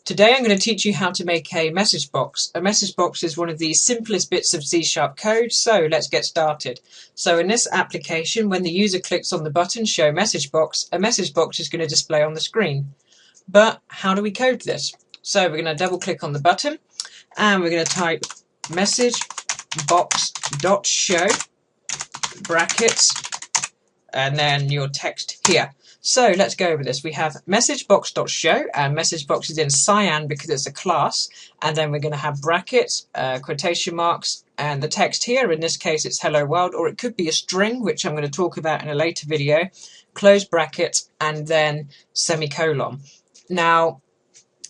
Today I'm going to teach you how to make a message box. A message box is one of the simplest bits of C# code, so let's get started. So in this application, when the user clicks on the button Show Message Box, a message box is going to display on the screen. But how do we code this? So we're going to double click on the button and we're going to type MessageBox.Show brackets and then your text here. So let's go over this. We have MessageBox.Show, and MessageBox is in cyan because it's a class, and then we're going to have brackets, quotation marks, and the text here, in this case it's hello world, or it could be a string, which I'm going to talk about in a later video, close brackets, and then semicolon. Now,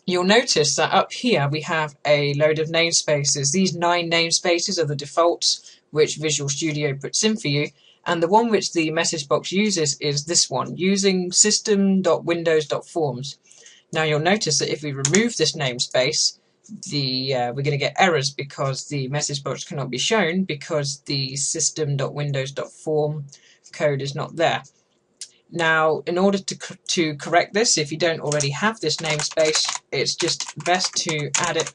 you'll notice that up here we have a load of namespaces. These 9 namespaces are the defaults which Visual Studio puts in for you. And the one which the message box uses is this one, using System.Windows.Forms. Now you'll notice that if we remove this namespace, we're going to get errors because the message box cannot be shown because the System.Windows.Form code is not there. Now, in order to correct this, if you don't already have this namespace, it's just best to add it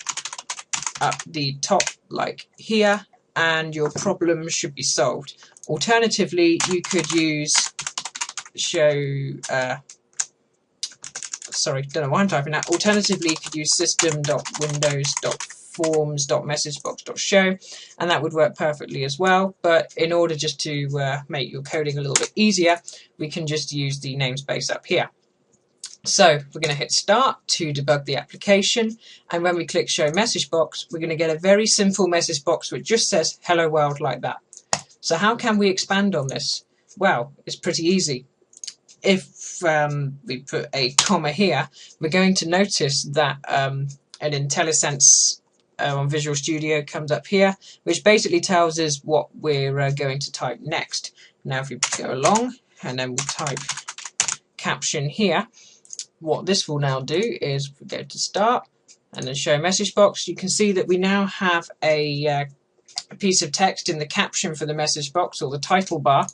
up the top like here, and your problem should be solved. Alternatively, you could use Alternatively, you could use System.Windows.Forms.MessageBox.Show, and that would work perfectly as well. But in order just to make your coding a little bit easier, we can just use the namespace up here. So we're going to hit start to debug the application, and when we click show message box, we're going to get a very simple message box which just says hello world like that. So how can we expand on this? Well, it's pretty easy. If we put a comma here, we're going to notice that an IntelliSense on Visual Studio comes up here, which basically tells us what we're going to type next. Now if we go along and then we'll type caption here, what this will now do is we go to start and then show message box. You can see that we now have a piece of text in the caption for the message box, or the title bar.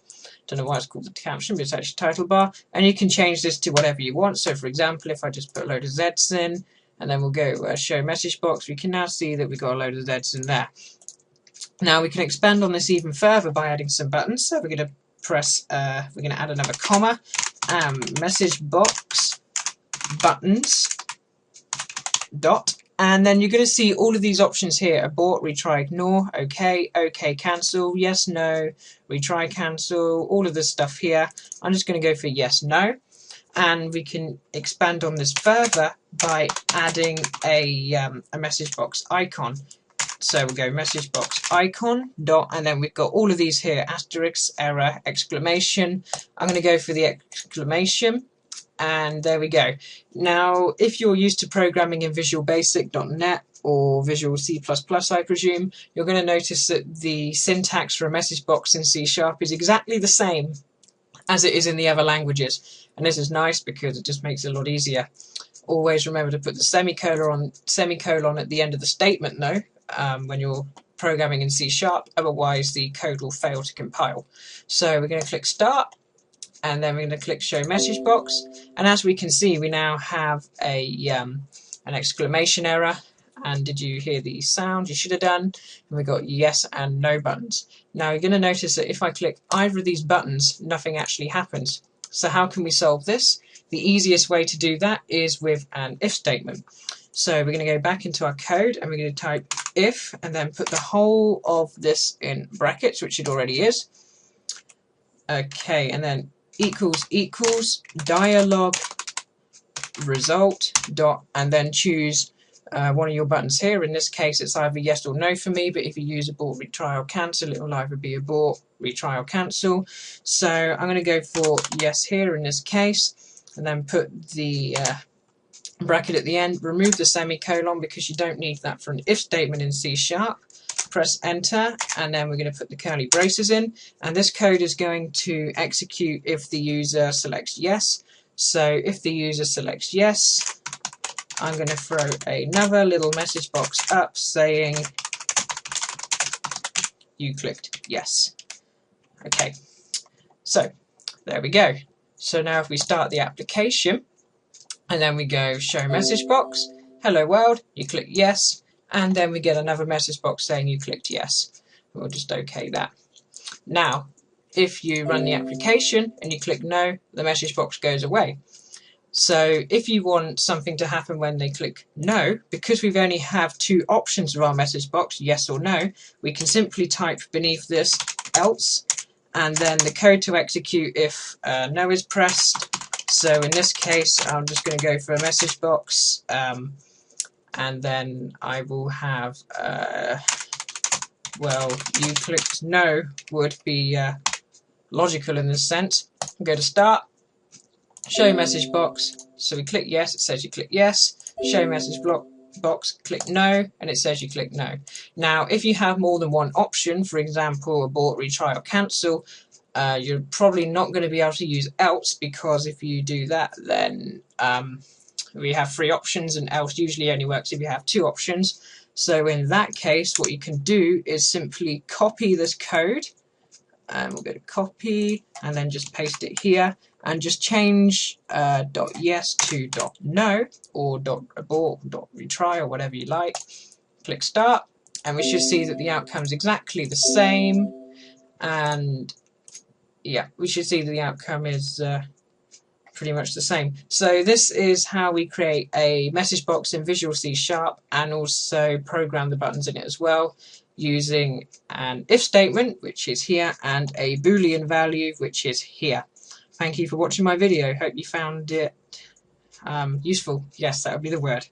Don't know why it's called the caption, but it's actually title bar, and you can change this to whatever you want. So for example, if I just put a load of Z's in and then we'll go show message box, we can now see that we've got a load of Z's in there. Now we can expand on this even further by adding some buttons. So we're going to press we're going to add another comma, MessageBoxButtons dot, and then you're going to see all of these options here: abort, retry, ignore, OK, cancel, yes, no, retry, cancel, all of this stuff here. I'm just going to go for yes, no, and we can expand on this further by adding a message box icon. So we'll go message box icon dot, and then we've got all of these here: asterisk, error, exclamation. I'm going to go for the exclamation. And there we go. Now, if you're used to programming in Visual Basic.net or Visual C++, I presume, you're going to notice that the syntax for a message box in C# is exactly the same as it is in the other languages. And this is nice because it just makes it a lot easier. Always remember to put the semicolon at the end of the statement, though, when you're programming in C#, otherwise the code will fail to compile. So we're going to click start, and then we're going to click show message box, and as we can see, we now have an exclamation error. And did you hear the sound? You should have done. And we've got yes and no buttons. Now you're going to notice that if I click either of these buttons, nothing actually happens. So how can we solve this? The easiest way to do that is with an if statement. So we're going to go back into our code and we're going to type if, and then put the whole of this in brackets, which it already is. Okay, and then equals dialog result dot, and then choose one of your buttons here. In this case, it's either yes or no for me, but if you use abort, retry, or cancel, it will either be abort, retry, or cancel. So I'm going to go for yes here in this case, and then put the bracket at the end. Remove the semicolon because you don't need that for an if statement in C#. Press enter, and then we're going to put the curly braces in, and this code is going to execute if the user selects yes. So if the user selects yes, I'm going to throw another little message box up saying you clicked yes. Okay, so there we go. So now if we start the application and then we go show message box, hello world, you click yes, and then we get another message box saying you clicked yes. We'll just OK that. Now, if you run the application and you click no, the message box goes away. So if you want something to happen when they click no, because we've only have two options of our message box, yes or no, we can simply type beneath this else, and then the code to execute if no is pressed. So in this case, I'm just going to go for a message box, and then I will have, well, you clicked no would be logical in this sense. Go to start. Show message box, so we click yes, it says you click yes. Show message box, click no, and it says you click no. Now, if you have more than one option, for example, abort, retry, or cancel, you're probably not going to be able to use else, because if you do that, then we have three options, and else usually only works if you have two options. So in that case, what you can do is simply copy this code, and we'll go to copy, and then just paste it here. And just change .yes to .no, or .abort, .retry, or whatever you like. Click start, and we should see that the outcome is exactly the same. And yeah, we should see that the outcome is pretty much the same. So this is how we create a message box in Visual C#, and also program the buttons in it as well, using an if statement, which is here, and a Boolean value, which is here. Thank you for watching my video. Hope you found it useful. Yes, that would be the word.